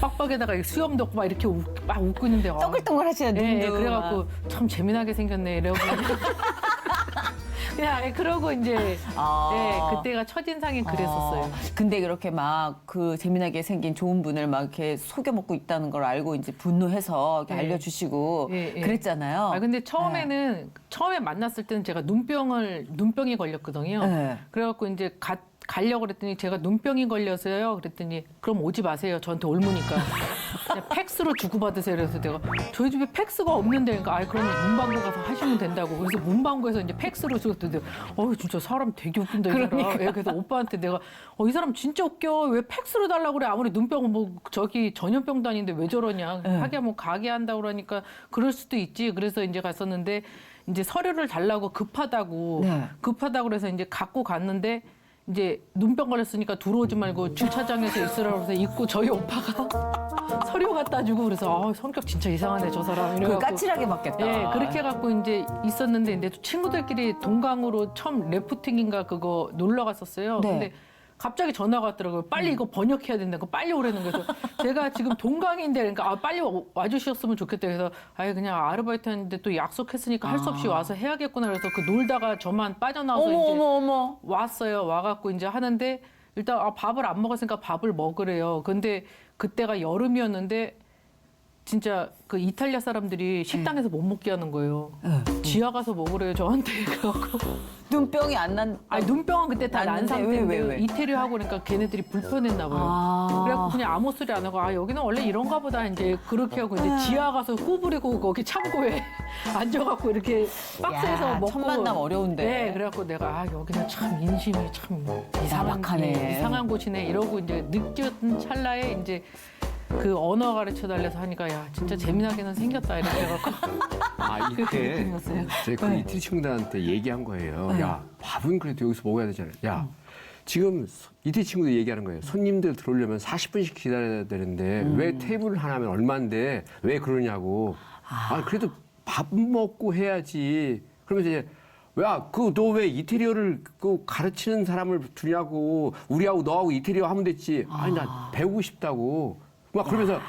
빡빡에다가 수염도 없고 막 이렇게 막 웃고 있는데. 동글동글 하시는 눈도. 예, 그래갖고 참 재미나게 생겼네, 이러고. 야, 그러고 이제 예, 그때가 첫인상이 그랬었어요. 근데 그렇게 막 그 재미나게 생긴 좋은 분을 막 이렇게 속여 먹고 있다는 걸 알고 이제 분노해서 이렇게 예. 알려주시고 예, 예. 그랬잖아요. 근데 처음에는 처음에 만났을 때는 제가 눈병이 걸렸거든요. 네. 그래갖고 이제 가려고 그랬더니 제가 눈병이 걸려서요. 그랬더니 그럼 오지 마세요. 저한테 옮으니까. 그냥 팩스로 주고받으세요. 그래서 내가 저희 집에 팩스가 없는데 그러니까 그럼 문방구 가서 하시면 된다고. 그래서 문방구에서 이제 팩스로 주었는데 진짜 사람 되게 웃긴다 이 사람. 예, 그래서 오빠한테 내가 이 사람 진짜 웃겨. 왜 팩스로 달라고 그래. 아무리 눈병은 뭐 저기 전염병도 아닌데 왜 저러냐. 하기야 뭐 가게 한다고 그러니까 그럴 수도 있지. 그래서 이제 갔었는데 이제 서류를 달라고 급하다고 네. 그래서 이제 갖고 갔는데 이제 눈병 걸렸으니까 들어오지 말고 주차장에서 있으라고 해서 있고 저희 오빠가 서류 갖다 주고 그래서 성격 진짜 이상하네 저 사람 그 이래갖고 까칠하게 받겠다. 예 그렇게 해갖고 이제 있었는데 이제 친구들끼리 동강으로 처음 래프팅인가 그거 놀러 갔었어요. 네. 근데 갑자기 전화가 왔더라고요. 빨리 이거 번역해야 된다고 빨리 오라는 거죠. 제가 지금 동강인데 그러니까 빨리 와주셨으면 좋겠다. 그래서 그냥 아르바이트 했는데 또 약속했으니까 할 수 없이 와서 해야겠구나. 그래서 그 놀다가 저만 빠져나와서 이제 어머. 왔어요. 와갖고 이제 하는데 일단 밥을 안 먹었으니까 밥을 먹으래요. 근데 그때가 여름이었는데 진짜 그 이탈리아 사람들이 식당에서 못 먹게 하는 거예요. 지하 가서 먹으래요 저한테. 그래갖고 눈병이 안 난. 눈병은 그때 다 난 났는데 상태인데 왜? 이태리 하고 그러니까 걔네들이 불편했나 봐요. 그래갖고 그냥 아무 소리 안 하고 여기는 원래 이런가 보다 이제 그렇게 하고 이제 지하 가서 꾸부리고 거기 창고에 앉아갖고 이렇게 박스에서 야, 먹고. 첫 만남 어려운데. 네, 그래갖고 내가 여기는 참 인심이 참 사막하네. 이상한 곳이네 이러고 이제 느꼈던 찰나에 이제 그 언어 가르쳐 달래서 하니까 진짜 재미나게는 생겼다 이렇게 해갖고 이때 느낌이었어요. 제가 그 이태리 친구들한테 얘기한 거예요. 야, 밥은 그래도 여기서 먹어야 되잖아요. 야, 지금 이태리 친구들 얘기하는 거예요. 손님들 들어오려면 40분씩 기다려야 되는데 왜 테이블을 하나 하면 얼마인데 왜 그러냐고. 그래도 밥 먹고 해야지. 그러면서 이제 너 왜 이태리어를 가르치는 사람을 두냐고. 우리하고 너하고 이태리어 하면 됐지. 나 배우고 싶다고. 막 그러면서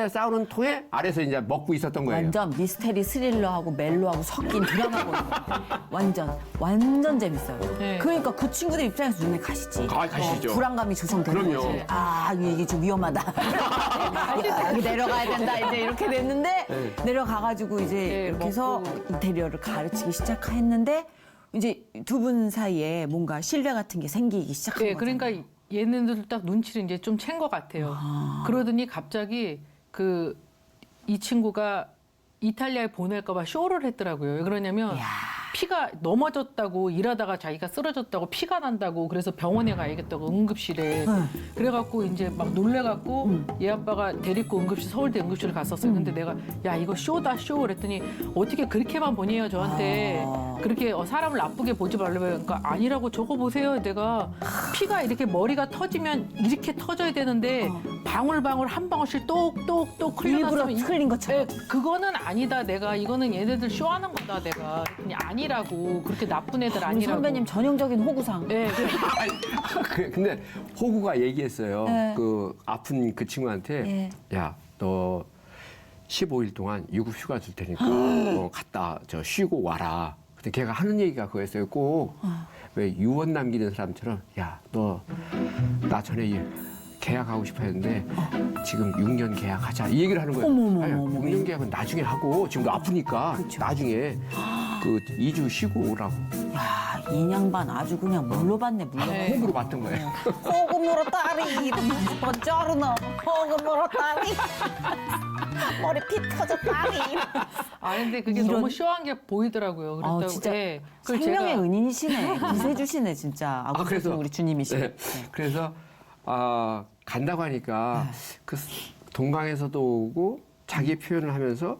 싸우는 통에 아래서 이제 먹고 있었던 거예요. 완전 미스테리 스릴러하고 멜로하고 섞인 드라마거든요. 완전 재밌어요. 네. 그러니까 그 친구들 입장에서 눈에 가시지. 가시죠. 불안감이 조성되는 그럼요. 거지. 이게 좀 위험하다. 여기 내려가야 된다. 이제 이렇게 됐는데 내려가가지고 이제 네, 이렇게 해서 이태리어를 가르치기 시작했는데 이제 두 분 사이에 뭔가 신뢰 같은 게 생기기 시작한 네, 거죠. 그러니까 얘네들 딱 눈치를 이제 좀 챈 것 같아요. 그러더니 갑자기 이 친구가 이탈리아에 보낼까봐 쇼를 했더라고요. 왜 그러냐면 피가 넘어졌다고 일하다가 자기가 쓰러졌다고 피가 난다고 그래서 병원에 가야겠다고 응급실에 그래갖고 이제 막 놀래갖고 얘 아빠가 데리고 서울대 응급실을 갔었어요. 근데 내가 이거 쇼다 쇼 그랬더니 어떻게 그렇게만 보내요 저한테 그렇게 사람을 나쁘게 보지 말라고 그러니까 아니라고 적어보세요. 내가 피가 이렇게 머리가 터지면 이렇게 터져야 되는데 방울방울 한 방울씩 똑똑똑 일부러 흘려놨으면 흘린 것처럼. 그거는 아니다. 내가 이거는 얘네들 쇼하는 거다. 내가 그냥 아니라고 그렇게 나쁜 애들 우리 아니라고. 선배님 전형적인 호구상. 네, 근데 호구가 얘기했어요. 네. 그 아픈 그 친구한테 야, 너 15일 동안 유급 휴가 줄 테니까 갔다 쉬고 와라. 근데 걔가 하는 얘기가 그거였어요. 꼭 왜 유언 남기는 사람처럼 야, 너 나 전에 계약하고 싶어 했는데 지금 6년 계약하자 이 얘기를 하는 거예요. 어머. 6년 계약은 나중에 하고 지금 너 아프니까 나중에 그 2주 쉬고 오라고. 이 양반 아주 그냥 물로 받네, 물로. 네. 호구로 봤던 거예요. 호금으로 딸이 번쩍으로 호금으로 딸이 머리 피 터져 딸이. 근데 그게 이런- 너무 쇼한 게 보이더라고요. 그랬다고. 진짜 네. 그걸 생명의 제가 은인이시네. 구세주시네 진짜. 그래서- 우리 주님이시네. 네. 그래서 간다고 하니까 그 동강에서도 오고 자기 표현을 하면서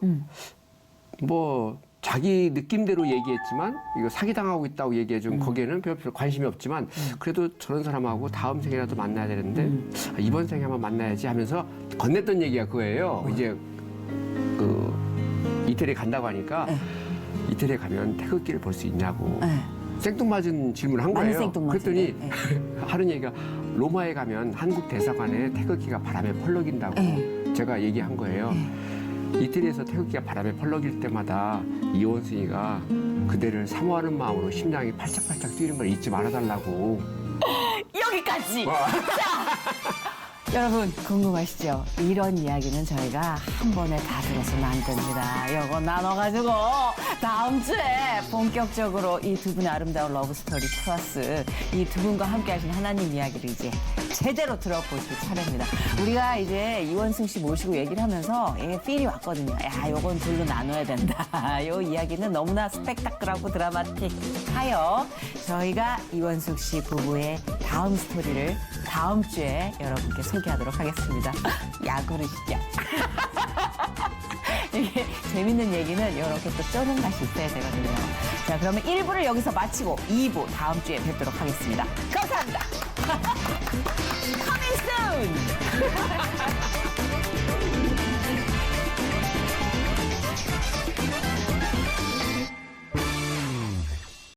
뭐 자기 느낌대로 얘기했지만 이거 사기당하고 있다고 얘기해 준 거기에는 별로 관심이 없지만 그래도 저런 사람하고 다음 생이라도 만나야 되는데 이번 생에 한번 만나야지 하면서 건넸던 얘기가 그거예요. 이제 그 이태리에 간다고 하니까 이태리에 가면 태극기를 볼 수 있냐고 생뚱맞은 질문을 한 많이 거예요. 생뚱맞은데. 그랬더니 하는 얘기가 로마에 가면 한국 대사관에 태극기가 바람에 펄럭인다고 제가 얘기한 거예요. 이태리에서 태극기가 바람에 펄럭일 때마다 이원승이가 그대를 사모하는 마음으로 심장이 팔짝팔짝 뛰는 걸 잊지 말아달라고. 여기까지. 여러분 궁금하시죠? 이런 이야기는 저희가 한 번에 다 들어서는 안 됩니다. 이거 나눠가지고 다음 주에 본격적으로 이 두 분의 아름다운 러브스토리 플러스 이 두 분과 함께 하신 하나님 이야기를 이제 제대로 들어보실 차례입니다. 우리가 이제 이원승 씨 모시고 얘기를 하면서 필이 왔거든요. 야, 요건 둘로 나눠야 된다. 요 이야기는 너무나 스펙타클하고 드라마틱하여 저희가 이원숙 씨 부부의 다음 스토리를 다음 주에 여러분께 소개하도록 하겠습니다. 야구르시죠. 이게 재밌는 얘기는 이렇게 또 쪼는 맛이 있어야 되거든요. 자, 그러면 1부를 여기서 마치고 2부 다음 주에 뵙도록 하겠습니다. 감사합니다. Coming soon!